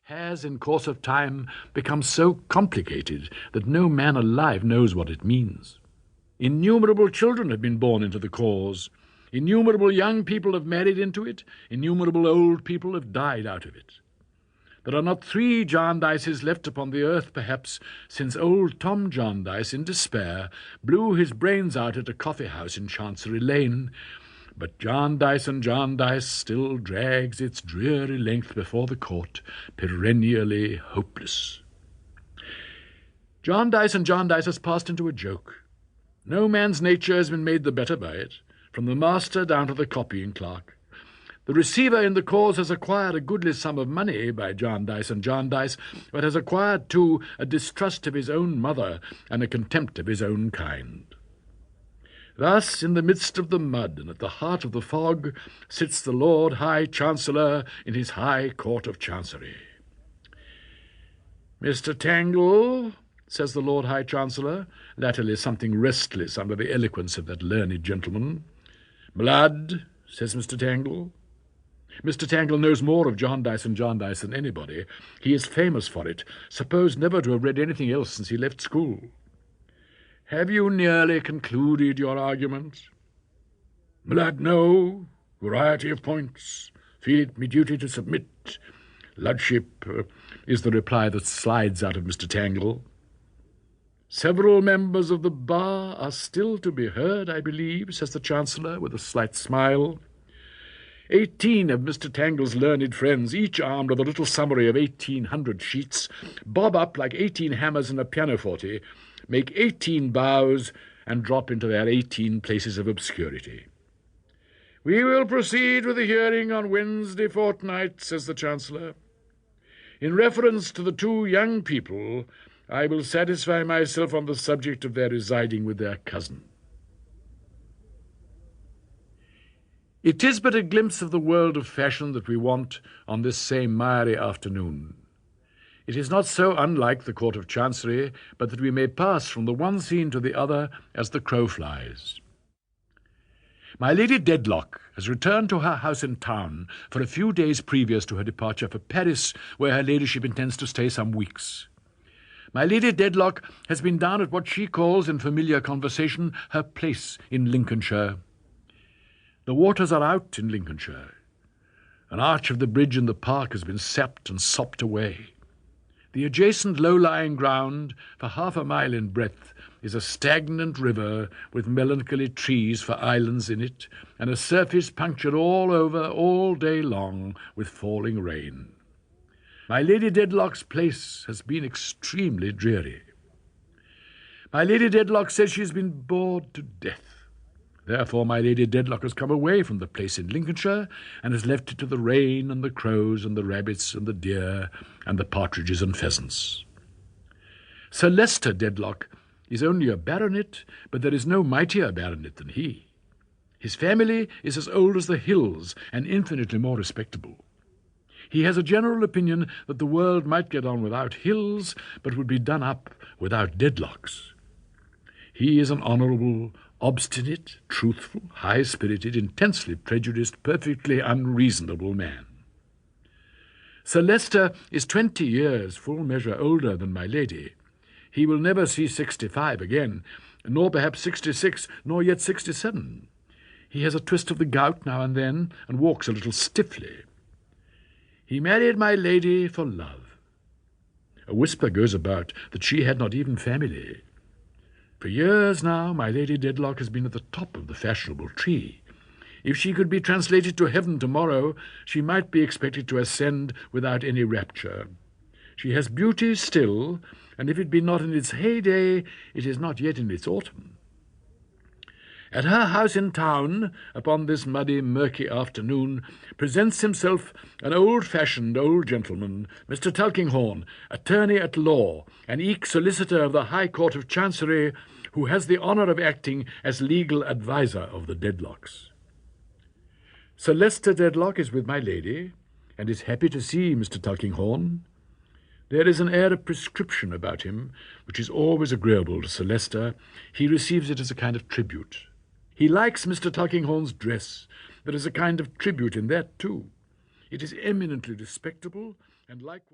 has in course of time become so complicated that no man alive knows what it means. Innumerable children have been born into the cause. Innumerable young people have married into it. Innumerable old people have died out of it. There are not 3 Jarndyces left upon the earth, perhaps, since old Tom Jarndyce, in despair, blew his brains out at a coffee-house in Chancery Lane. But Jarndyce and Jarndyce still drags its dreary length before the court, perennially hopeless. Jarndyce and Jarndyce has passed into a joke. No man's nature has been made the better by it, from the master down to the copying clerk. The receiver in the cause has acquired a goodly sum of money by Jarndyce and Jarndyce, but has acquired, too, a distrust of his own mother and a contempt of his own kind. Thus, in the midst of the mud and at the heart of the fog, sits the Lord High Chancellor in his High Court of Chancery. "Mr. Tangle," says the Lord High Chancellor, latterly something restless under the eloquence of that learned gentleman. "Blood," says Mr. Tangle. Mr. Tangle knows more of Jarndyce and Jarndyce than anybody. He is famous for it, supposed never to have read anything else since he left school. "Have you nearly concluded your argument?" "Blood, no. Variety of points. Feel it me duty to submit. Ludship," is the reply that slides out of Mr. Tangle. "Several members of the bar are still to be heard, I believe," says the Chancellor, with a slight smile. 18 of Mr. Tangle's learned friends, each armed with a little summary of 1800 sheets, bob up like 18 hammers in a pianoforte, make 18 bows, and drop into their 18 places of obscurity. "We will proceed with the hearing on Wednesday fortnight," says the Chancellor. "In reference to the 2 young people, I will satisfy myself on the subject of their residing with their cousin." It is but a glimpse of the world of fashion that we want on this same miry afternoon. It is not so unlike the Court of Chancery, but that we may pass from the one scene to the other as the crow flies. My Lady Dedlock has returned to her house in town for a few days previous to her departure for Paris, where her ladyship intends to stay some weeks. My Lady Dedlock has been down at what she calls, in familiar conversation, her place in Lincolnshire. The waters are out in Lincolnshire. An arch of the bridge in the park has been sapped and sopped away. The adjacent low-lying ground, for half a mile in breadth, is a stagnant river with melancholy trees for islands in it, and a surface punctured all over all day long with falling rain. My Lady Dedlock's place has been extremely dreary. My Lady Dedlock says she has been bored to death. Therefore my Lady Dedlock has come away from the place in Lincolnshire, and has left it to the rain and the crows and the rabbits and the deer and the partridges and pheasants. Sir Leicester Dedlock is only a baronet, but there is no mightier baronet than he. His family is as old as the hills, and infinitely more respectable. He has a general opinion that the world might get on without hills, but would be done up without Dedlocks. He is an honourable, obstinate, truthful, high-spirited, intensely prejudiced, perfectly unreasonable man. Sir Leicester is 20 years full measure older than my lady. He will never see 65 again, nor perhaps 66, nor yet 67. He has a twist of the gout now and then, and walks a little stiffly. He married my lady for love. A whisper goes about that she had not even family. For years now, my Lady Dedlock has been at the top of the fashionable tree. If she could be translated to heaven tomorrow, she might be expected to ascend without any rapture. She has beauty still, and if it be not in its heyday, it is not yet in its autumn. At her house in town, upon this muddy, murky afternoon, presents himself an old-fashioned old gentleman, Mr. Tulkinghorn, attorney at law, and eke solicitor of the High Court of Chancery, who has the honour of acting as legal adviser of the Dedlocks. Sir Leicester Dedlock is with my lady, and is happy to see Mr. Tulkinghorn. There is an air of prescription about him, which is always agreeable to Sir Leicester. He receives it as a kind of tribute. He likes Mr. Tulkinghorn's dress. There is a kind of tribute in that, too. It is eminently respectable, and likewise...